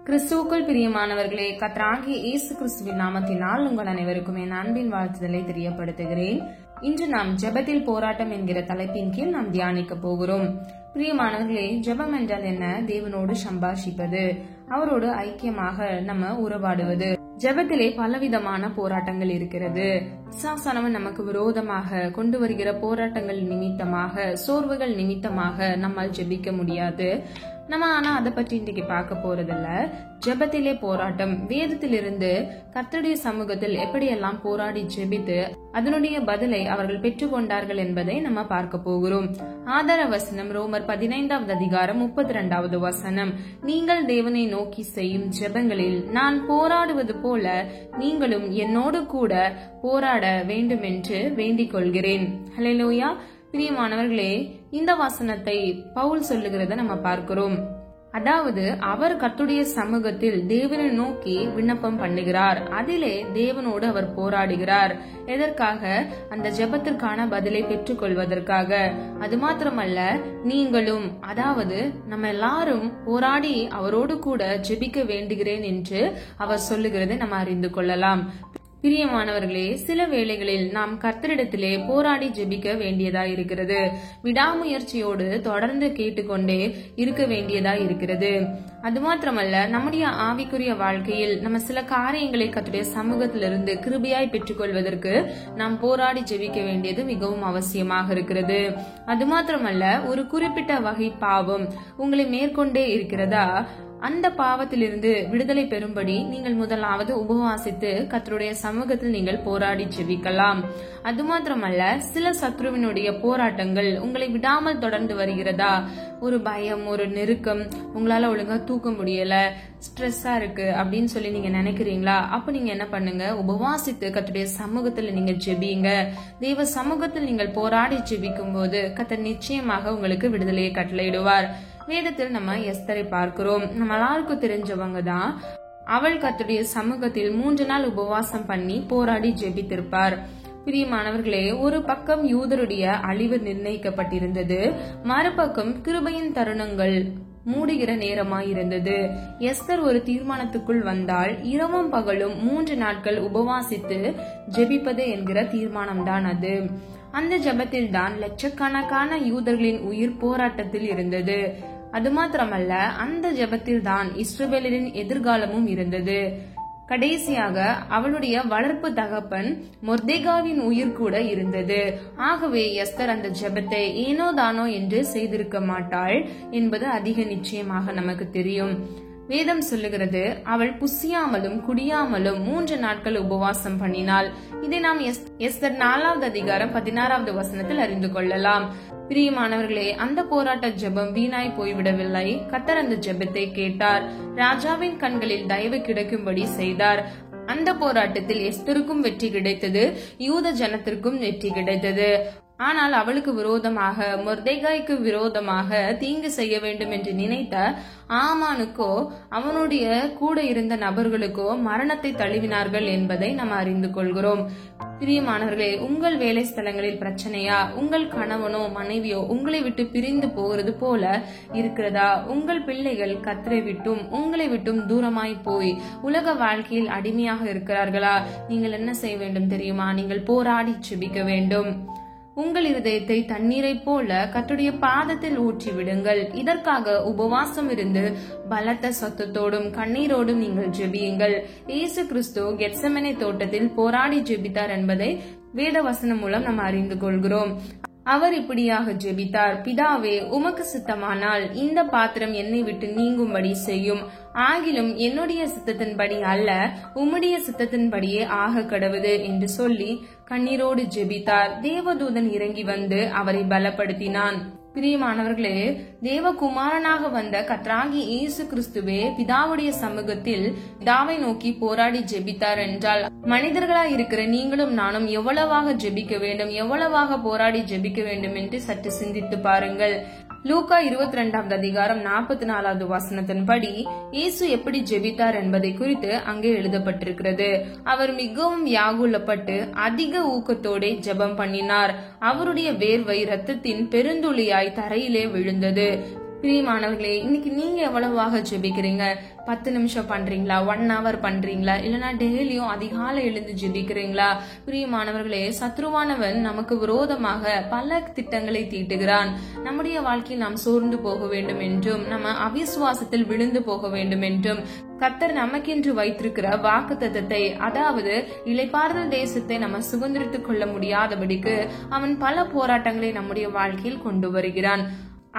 கிறிஸ்துவுக்குள் பிரியமானவர்களே, கர்த்தராகிய இயேசு கிறிஸ்துவின் நாமத்தினால் உங்கள் அனைவருக்கும் என் அன்பின் வாழ்த்துதலை தெரியப்படுத்துகிறேன். இன்று நாம் ஜெபத்தில் போராட்டம் என்கிற தலைப்பின் கீழ் நாம் தியானிக்க போகிறோம். பிரியமானவர்களே, ஜெபம் என்றால் என்ன? தேவனோடு சம்பாஷிப்பது, அவரோடு ஐக்கியமாக நம்ம உறவாடுவது. ஜெபத்திலே பலவிதமான போராட்டங்கள் இருக்கிறது. பிசாசானவன் நமக்கு விரோதமாக கொண்டு வருகிற போராட்டங்கள் நிமித்தமாக, சோர்வுகள் நிமித்தமாக நம்மால் ஜெபிக்க முடியாது. ஆனா அதை பற்றி இன்றைக்கு பார்க்க போறதில்ல. ஜெபத்திலே போராட்டம், வேதத்திலிருந்து கர்த்தருடைய சமூகத்தில் எப்படியெல்லாம் போராடி ஜெபித்து அதனுடைய பதிலை அவர்கள் பெற்றுக்கொண்டார்கள் என்பதை நம்ம பார்க்க போகிறோம். ஆதார வசனம் ரோமர் 15வது அதிகாரம் 32வது வசனம். நீங்கள் தேவனை நோக்கி செய்யும் ஜெபங்களில் நான் போராடுவது போல நீங்களும் என்னோடு கூட போராட வேண்டும் என்று வேண்டிக் கொள்கிறேன். ஹல்லேலூயா. பிரியமானவர்களே, இந்த வசனத்தை பவுல் சொல்லுகிறத நம்ம பார்க்கிறோம். அதாவது அவர் கர்த்தருடைய சமூகத்தில் தேவனை நோக்கி விண்ணப்பம் பண்ணுகிறார். அதிலே தேவனோடு அவர் போராடுகிறார். எதற்காக? அந்த ஜெபத்திற்கான பதிலை பெற்றுக் கொள்வதற்காக. அது மாத்திரமல்ல, நீங்களும், அதாவது நம்ம எல்லாரும் போராடி அவரோடு கூட ஜெபிக்க வேண்டுகிறேன் என்று அவர் சொல்லுகிறதை நம்ம அறிந்து கொள்ளலாம். பிரியமானவர்களே, சில வேளைகளில் நாம் கர்த்தரிடத்திலே போராடி ஜெபிக்க வேண்டியதா இருக்கிறது. விடாமுயற்சியோடு தொடர்ந்து கேட்டுக்கொண்டே இருக்க வேண்டியதா இருக்கிறது. அது மாத்திரமல்ல, நம்முடைய ஆவிக்குரிய வாழ்க்கையில் நம்ம சில காரியங்களை கர்த்தருடைய சமூகத்திலிருந்து கிருபையாய் பெற்றுக்கொள்வதற்கு நாம் போராடி ஜெபிக்க வேண்டியது மிகவும் அவசியமாக இருக்கிறது. அது மாத்திரமல்ல, ஒரு குறிப்பிட்ட வகை பாவம் உங்களை மேற்கொண்டே இருக்கிறதா? அந்த பாவத்திலிருந்து விடுதலை பெறும்படி நீங்கள் முதலாவது உபவாசித்து கர்த்தருடைய சமூகத்தில் நீங்கள் போராடி ஜெபிக்கலாம். அது மாத்திரமல்ல, சில சத்ருவினுடைய போராட்டங்கள் உங்களை விடாமல் தொடர்ந்து வருகிறதா? ஒரு பயம், ஒரு நெருக்கம், உங்களால ஒழுங்கா தூக்க முடியல, ஸ்ட்ரெஸ்ஸா இருக்கு அப்படின்னு சொல்லி நீங்க நினைக்கிறீங்களா? அப்ப நீங்க என்ன பண்ணுங்க? உபவாசித்து கர்த்தருடைய சமூகத்துல நீங்க ஜெபிங்க. தேவ சமூகத்தில் நீங்கள் போராடி ஜெபிக்கும் போது கர்த்தர் நிச்சயமாக உங்களுக்கு விடுதலையை கட்டளையிடுவார். வேதத்தில் நம்ம எஸ்தரை பார்க்கிறோம். நம்ம எல்லாருக்கும் தெரிஞ்சவங்க தான். அவள் கர்த்தருடைய சமூகத்தில் 3 நாள் உபவாசம் பண்ணி போராடி ஜெபித்திருப்பார். பிரியமானவர்களே, ஒரு பக்கம் யூதருடைய அழிவு நிர்ணயிக்கப்பட்டிருந்தது, மறுபக்கம் கிருபையின் தருணங்கள் மூடுகிற நேரமாயிருந்தது. எஸ்தர் ஒரு தீர்மானத்துக்குள் வந்தால் இரவும் பகலும் 3 நாட்கள் உபவாசித்து ஜெபிப்பது என்கிற தீர்மானம்தான் அது. அந்த ஜெபத்தில் தான் லட்சக்கணக்கான யூதர்களின் உயிர் போராட்டத்தில் இருந்தது. அது மாத்திரமல்ல, அந்த ஜெபத்தில் தான் இஸ்ரவேலின் எதிர்காலமும் இருந்தது. கடைசியாக அவளுடைய வளர்ப்பு தகப்பன் மொர்தெகாவின் உயிர் கூட இருந்தது. ஆகவே எஸ்தர் அந்த ஜெபத்தை ஏனோ தானோ என்று செய்திருக்க மாட்டாள் என்பது அதிக நிச்சயமாக நமக்கு தெரியும். வேதம் சொல்லுகிறது, அவள் புசியாமலும் குடியாமலும் 3 நாட்கள் உபவாசம் பண்ணினாள். இதை நாம் எஸ்தர் 4வது அதிகாரம் 16வது வசனத்தில் அறிந்து கொள்ளலாம். பிரியமானவர்களே, அந்த போராட்ட ஜெபம் வீணாய் போய்விடவில்லை. கர்த்தர் அந்த ஜெபத்தை கேட்டார். ராஜாவின் கண்களில் தயவு கிடைக்கும்படி செய்தார். அந்த போராட்டத்தில் எஸ்தருக்கும் வெற்றி கிடைத்தது, யூத ஜனத்திற்கும் வெற்றி கிடைத்தது. ஆனால் அவளுக்கு விரோதமாக, மொர்தெகாய்க்கு விரோதமாக தீங்கு செய்ய வேண்டும் என்று நினைத்த ஆமானுக்கோ அவனுடைய கூட இருந்த நபர்களுக்கோ மரணத்தை தழுவினார்கள் என்பதை நாம் அறிந்து கொள்கிறோம். பிரியமானவர்களே, உங்கள் வேலை ஸ்தலங்களில் பிரச்சனையா? உங்கள் கணவனோ மனைவியோ உங்களை விட்டு பிரிந்து போகிறது போல இருக்கிறதா? உங்கள் பிள்ளைகள் கர்த்தரை விட்டும் உங்களை விட்டும் தூரமாய் போய் உலக வாழ்க்கையில் அடிமையாக இருக்கிறார்களா? நீங்கள் என்ன செய்ய வேண்டும் தெரியுமா? நீங்கள் போராடி ஜெபிக்க வேண்டும். உங்கள் இருதயத்தை தண்ணீரை போல கர்த்தருடைய பாதத்தில் ஊற்றி விடுங்கள். இதற்காக உபவாசம் இருந்து பலத்த சத்தத்தோடும் கண்ணீரோடும் நீங்கள் ஜெபியுங்கள். இயேசு கிறிஸ்து கெத்செமனே தோட்டத்தில் போராடி ஜெபித்தார் என்பதை வேத வசனம் மூலம் நாம் அறிந்து கொள்கிறோம். அவர் இப்படியாக ஜெபித்தார்: பிதாவே, உமக்கு சித்தமானால் இந்த பாத்திரம் என்னை விட்டு நீங்கும்படி செய்யும். ஆகிலும் என்னுடைய சித்தத்தின்படி அல்ல, உம்முடைய சித்தத்தின்படியே ஆக கடவுது என்று சொல்லி கண்ணீரோடு ஜெபித்தார். தேவதூதன் இறங்கி வந்து அவரை பலப்படுத்தினான். பிரியமானவர்களே, தேவகுமாரனாக வந்த கர்த்தராகிய இயேசு கிறிஸ்துவே பிதாவுடைய சமூகத்தில் பிதாவை நோக்கி போராடி ஜெபித்தார் என்றால், மனிதர்களாய் இருக்கிற நீங்களும் நானும் எவ்வளவாக ஜெபிக்க வேண்டும், எவ்வளவாக போராடி ஜெபிக்க வேண்டும் என்று சற்று சிந்தித்து பாருங்கள். லூக்கா 22வது அதிகாரம் 44வது வசனத்தின்படி இயேசு எப்படி ஜெபித்தார் என்பதை குறித்து அங்கே எழுதப்பட்டிருக்கிறது. அவர் மிகவும் வியாகுலப்பட்டு அதிக ஊக்கத்தோட ஜெபம் பண்ணினார். அவருடைய வேர்வை இரத்தத்தின் பெருந்துளியாய் தரையிலே விழுந்தது. பிரியமானவர்களே, இன்னைக்கு நீங்க எவ்வளவாக ஜெபிக்கிறீங்க? 10 நிமிஷம் பண்றீங்களா? 1 hour பண்றீங்களா? இல்லனா டெய்லியும் அதிகாலை எழுந்து ஜெபிக்கிறீங்களா? பிரியமானவர்களே, சத்ருவானவன் நமக்கு விரோதமாக பல திட்டங்களை தீட்டுகிறான். நம்முடைய வாழ்க்கையில் நாம் சோர்ந்து போக வேண்டும் என்றும், நம்ம அவிசுவாசத்தில் விழுந்து போக வேண்டும் என்றும், கர்த்தர் நமக்கென்று வைத்திருக்கிற வாக்குத்தத்தத்தை, அதாவது இளைப்பாறுதல் தேசத்தை நம்ம சுதந்திரித்துக் கொள்ள முடியாதபடிக்கு அவன் பல போராட்டங்களை நம்முடைய வாழ்க்கையில் கொண்டு வருகிறான்.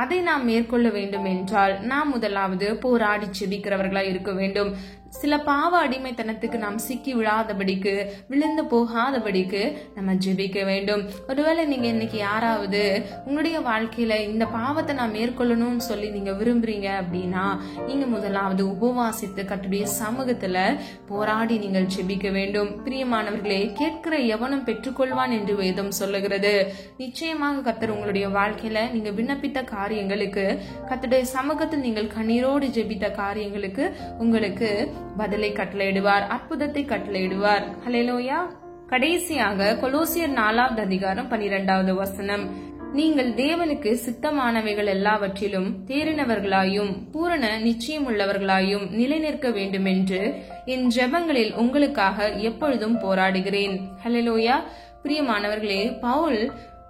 அதை நாம் மேற்கொள்ள வேண்டும் என்றால் நாம் முதலாவது போராடி ஜெபிக்கிறவர்களா இருக்க வேண்டும். சில பாவ அடிமைத்தனத்துக்கு நாம் சிக்கி விழாதபடிக்கு, விழுந்து போகாதபடிக்கு நம்ம ஜெபிக்க வேண்டும். ஒருவேளை நீங்க இன்னைக்கு யாராவது உங்களுடைய வாழ்க்கையில இந்த பாவத்தை நான் மேற்கொள்ளணும்னு சொல்லி நீங்க விரும்புறீங்க அப்படின்னா, நீங்க முதலாவது உபவாசித்து கர்த்தருடைய சமூகத்துல போராடி நீங்கள் ஜெபிக்க வேண்டும். பிரியமானவர்களே, கேட்கிற எவனும் பெற்றுக்கொள்வான் என்று வேதம் சொல்லுகிறது. நிச்சயமாக கர்த்தர் உங்களுடைய வாழ்க்கையில நீங்க விண்ணப்பித்த காரியங்களுக்கு, கர்த்தருடைய சமூகத்தில் நீங்கள் கண்ணீரோடு ஜெபித்த காரியங்களுக்கு உங்களுக்கு பதிலை கட்டளையிடுவார், அற்புதத்தை கட்டளையிடுவார். ஹல்லேலூயா. கடைசியாக கொலோசியர் 4வது அதிகாரம் 12வது வசனம், நீங்கள் தேவனுக்கு சித்தமானவைகள் எல்லாவற்றிலும் தேறினவர்களாயும் பூரண நிச்சயமுள்ளவர்களாயும் நிலை நிற்க வேண்டும் என்று என் ஜெபங்களில் உங்களுக்காக எப்பொழுதும் போராடுகிறேன். ஹல்லேலூயா. பிரியமானவர்களே, பவுல்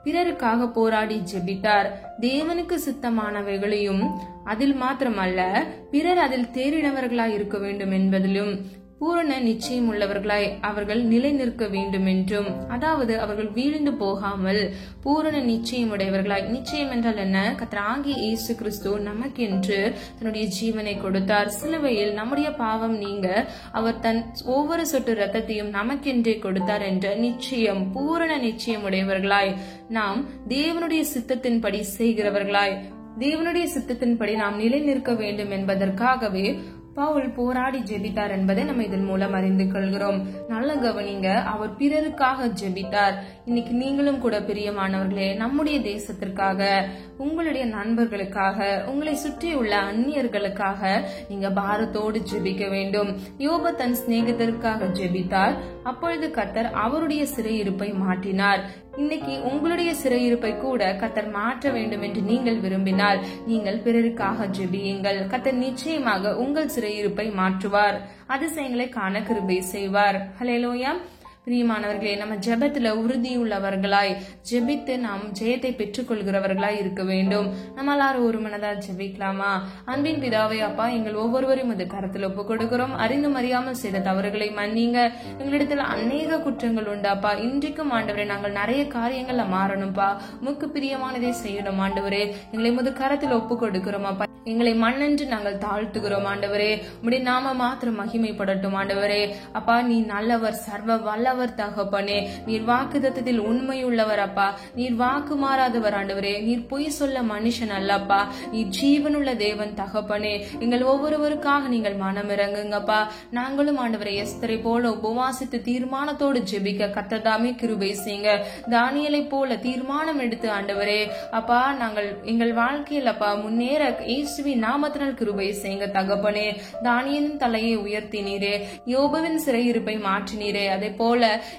பிறருக்காக போராடி ஜெபித்தார். தேவனுக்கு சித்தமானவைகளையும், அதில் மாத்திரமல்ல பிறர் அதில் தேறினவர்களாய் இருக்க வேண்டும் என்பதிலும் பூரண நிச்சயம் உள்ளவர்களாய் அவர்கள் நிலை நிற்க வேண்டும் என்றும், அதாவது அவர்கள் வீழ்ந்து போகாமல் பூரண நிச்சயம் உடையவர்களாய். நிச்சயம் என்றால் என்ன? கர்த்தராகிய இயேசு கிறிஸ்து நமக்கென்று தன்னுடைய ஜீவனை கொடுத்தார். சிலுவையில் நம்முடைய பாவம் நீங்க அவர் தன் ஒவ்வொரு சொட்டு ரத்தத்தையும் நமக்கென்றே கொடுத்தார் என்ற நிச்சயம், பூரண நிச்சயம் உடையவர்களாய், நாம் தேவனுடைய சித்தத்தின்படி செய்கிறவர்களாய், தேவனுடைய சித்தத்தின்படி நாம் நிலை நிற்க வேண்டும் என்பதற்காகவே பவுல் போராடி ஜெபித்தார் என்பதை நம்ம இதன் மூலம் அறிந்து கொள்கிறோம். நல்ல கவனிங்க, அவர் பிறருக்காக ஜெபித்தார். இன்னைக்கு நீங்களும் கூட பிரியமானவர்களே, நம்முடைய தேசத்திற்காக, உங்களுடைய நண்பர்களுக்காக, உங்களை சுற்றி உள்ள அந்நியர்களுக்காக நீங்க பாரத்தோடு ஜெபிக்க வேண்டும். யோபு தன் சிநேகிதருக்காக ஜெபித்தார். அப்பொழுது கர்த்தர் அவருடைய சிறையிருப்பை மாற்றினார். இன்னைக்கு உங்களுடைய சிறையிருப்பை கூட கர்த்தர் மாற்ற வேண்டும் என்று நீங்கள் விரும்பினால் நீங்கள் பிறருக்காக ஜெபியுங்கள். கர்த்தர் நிச்சயமாக உங்கள் சிறையிருப்பை மாற்றுவார், அதிசயங்களை காண கிருபை செய்வார். ஹல்லேலூயா. பிரியமானவர்களே, நம்ம ஜெபத்துல உறுதியுள்ளவர்களாய் ஜெபித்து நாம் ஜெயத்தை பெற்றுக் கொள்கிறவர்களாய் இருக்க வேண்டும். நம்ம எல்லாரும் ஒரு மனதா ஜெபிக்கலாமா? அன்பின் பிதாவே, அப்பா, எங்கள் ஒவ்வொருவரையும் அது கருத்தில் ஒப்பு கொடுக்கிறோம். அறிந்தும் அறியாமல் செய்த தவறுகளை மன்னிங்க. எங்களிடத்துல அநேக குற்றங்கள் உண்டாப்பா. இன்றைக்கும் ஆண்டவரே, நாங்கள் நிறைய காரியங்கள்ல மாறணும்பா. முக்கு பிரியமானதை செய்யணும் ஆண்டவரே. எங்களை முது கரத்தில் ஒப்பு கொடுக்கிறோம் அப்பா. எங்களை மண்ணென்று நாங்கள் தாழ்த்துகிறோம் ஆண்டவரே. உம்முடைய நாம மாத்திரம் மகிமைப்படட்டும் ஆண்டவரே. அப்பா, நீ நல்லவர், சர்வ வல்லவர் தகப்பனே. நீர் வாக்குத்தத்தத்தில் உண்மையுள்ளவர் அப்பா. நீர் வாக்கு மாறாதவர் ஆண்டவரே. நீர் பொய் சொல்ல மனுஷன் அல்லப்பா. நீர் ஜீவனுள்ள தேவன் தகப்பனே. எங்கள் ஒவ்வொருவருக்காக நீங்கள் மனம் இறங்குங்கப்பா. நாங்களும் ஆண்டவரை எஸ்தரை போல உபவாசித்து தீர்மானத்தோடு ஜெபிக்க கர்த்ததாமே கிருபை செய்யுங்க. தானியேலை போல தீர்மானம் எடுத்து ஆண்டவரே அப்பா, நாங்கள் எங்கள் வாழ்க்கையில் அப்பா முன்னேற இயேசுவின் நாமத்தினால் கிருபை செய்யுங்க தகப்பனே. தானியேலின் தலையை உயர்த்தினீரே, யோபுவின் சிறையிருப்பை மாற்றினீரே, அதே போல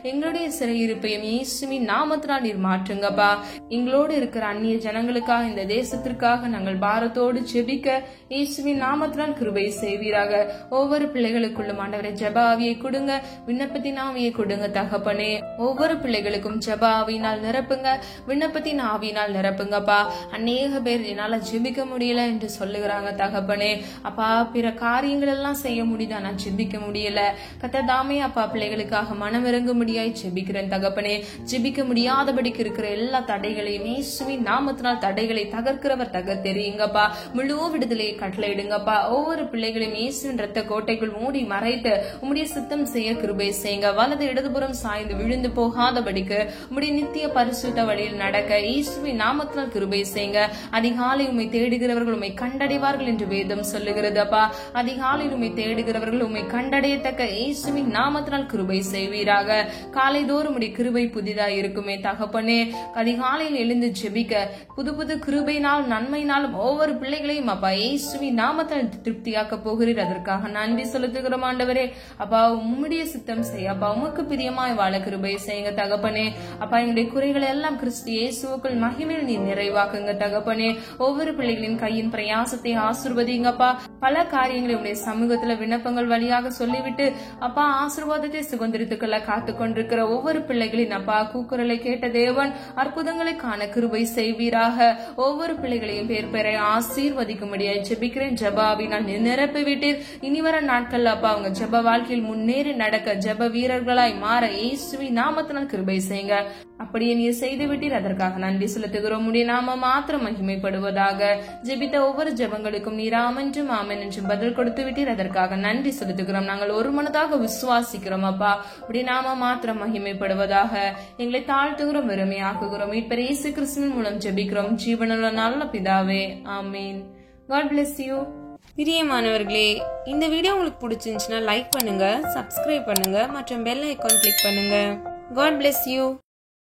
எங்களுடைய சிறையிருப்பையும் இயேசுவின் நாமத்தினால் நீர் மாற்றுங்கப்பா. எங்களோடு இருக்கிற அந்நிய ஜனங்களுக்காக, இந்த தேசத்திற்காக நாங்கள் பாரத்தோடு ஜெபிக்க இயேசுவின் நாமத்தினால் கிருபை செய்வீராக. ஒவ்வொரு பிள்ளைகளுக்குள்ளும் ஆண்டவரை ஜெப ஆவியை கொடுங்க, விண்ணப்பத்தின் ஆவியை கொடுங்க தகப்பனே. ஒவ்வொரு பிள்ளைகளுக்கும் ஜெப ஆவியினால் நிரப்புங்க, விண்ணப்பத்தின் ஆவியினால் நிரப்புங்கப்பா. அநேக பேர் என்னால ஜெபிக்க முடியல என்று சொல்லுகிறாங்க தகப்பனே. அப்பா, பிற காரியங்கள் எல்லாம் செய்ய முடியுது, ஆனா ஜெபிக்க முடியல. கர்த்ததாமே அப்பா, பிள்ளைகளுக்காக மனமிறங்க முடியாய் ஜெபிக்கிறேன் தகப்பனே. ஜெபிக்க முடியாதபடிக்கு இருக்கிற எல்லா தடைகளையும் இயேசுவின் நாமத்தினால் தடைகளை தகர்க்கிறவர் தெரியுங்கப்பா. முழு விடுதலையை கட்டளையிடுங்கப்பா. ஒவ்வொரு பிள்ளைகளையும் இயேசுவின் ரத்த கோட்டைக்குள் மூடி மறைத்து உம்முடைய சித்தம் செய்ய கிருபை செய்யுங்க. வலது இடதுபுறம் சாய்ந்து விழுந்து போகாதபடிக்கு உம்முடைய நித்திய பரிசுத்த வழியில் நடக்க இயேசுவின் நாமத்தினால் கிருபை செய்யுங்க. அதிகாலை உம்மை தேடுகிறவர்கள் உம்மை கண்டடைவார்கள் என்று வேதம் சொல்லுகிறது அப்பா. அதிகாலையில் உம்மை தேடுகிறவர்கள் உம்மை கண்டடையத்தக்க இயேசுவின் நாமத்தினால் கிருபை செய்வீராக. காலைதோறும் உடைய கிருபை புதிதாக இருக்குமே தகப்பனே. அதிகாலையில் எழுந்து ஜெபிக்க புது புது கிருபையினால் நன்மையினாலும் ஒவ்வொரு பிள்ளைகளையும் அப்பா இயேசுவின் நாமத்தில் திருப்தியாக்க போகிறீர். அதற்காக நன்றி செலுத்துகிறோம் ஆண்டவரே. அப்பா, உம்முடைய சித்தம் செய்ய அப்பா, உமக்கு பிரியமாய் வாழ கிருபை செய்யுங்க தகப்பனே. அப்பா, எங்களுடைய குறைகளை எல்லாம் கிறிஸ்து இயேசுவுக்குள் மகிமையில் நீர் நிறைவாக்குங்க தகப்பனே. ஒவ்வொரு பிள்ளைகளின் கையின் பிரயாச பிரயாசத்தை ஆசீர்வதிங்கப்பா. பல காரியங்களை உடைய சமூகத்துல விண்ணப்பங்கள் வழியாக சொல்லிவிட்டு அப்பா ஆசீர்வாதத்தை சுதந்திரத்துக்குள்ள காத்து கொண்டிருக்கிற ஒவ்வொரு பிள்ளைகளின் அப்பா கூக்குரலை கேட்ட தேவன் அற்புதங்களை காண கிருபை செய்வீராக. ஒவ்வொரு பிள்ளைகளையும் பேர் பேரை ஆசீர்வதிக்கும்படியாய் ஜெபிக்கிறேன். ஜெபாவி நான் நிரப்பி விட்டீர். இனி வர நாட்கள் அப்பா அவங்க ஜெப வாழ்க்கையில் முன்னேறி நடக்க ஜெப வீரர்களாய் மாற இயேசுவின் நாமத்தினால் கிருபை செய்யுங்க. அப்படியே நீர் செய்து விட்டீர். அதற்காக நன்றி செலுத்துகிறோம். உடைய நாம மாத்திரம் மகிமைப்படுவதாக. ஜெபித்த ஒவ்வொரு ஜெபங்களுக்கும் நீர் ஆமென்றும் ஆமென் என்றும் பதில் கொடுத்து விட்டீர். அதற்காக நன்றி செலுத்துகிறோம். நாங்கள் ஒரு மனதாக விசுவாசிக்கிறோம் அப்பா. உடைய நாம மாத்திரம் மகிமைப்படுவதாக. எங்களை தாழ்த்துகிறோம், வெறுமையாக்குகிறோம். மீட்பர் இயேசு கிறிஸ்துவின் மூலம் ஜெபிக்கிறோம் ஜீவனுள்ள நல்ல பிதாவே, ஆமீன். God bless you. பிரியமானவர்களே, இந்த வீடியோ உங்களுக்கு பிடிச்சிருந்துச்சுன்னா லைக் பண்ணுங்க, சப்ஸ்கிரைப் பண்ணுங்க மற்றும் பெல் ஐகான் கிளிக் பண்ணுங்க. God bless you.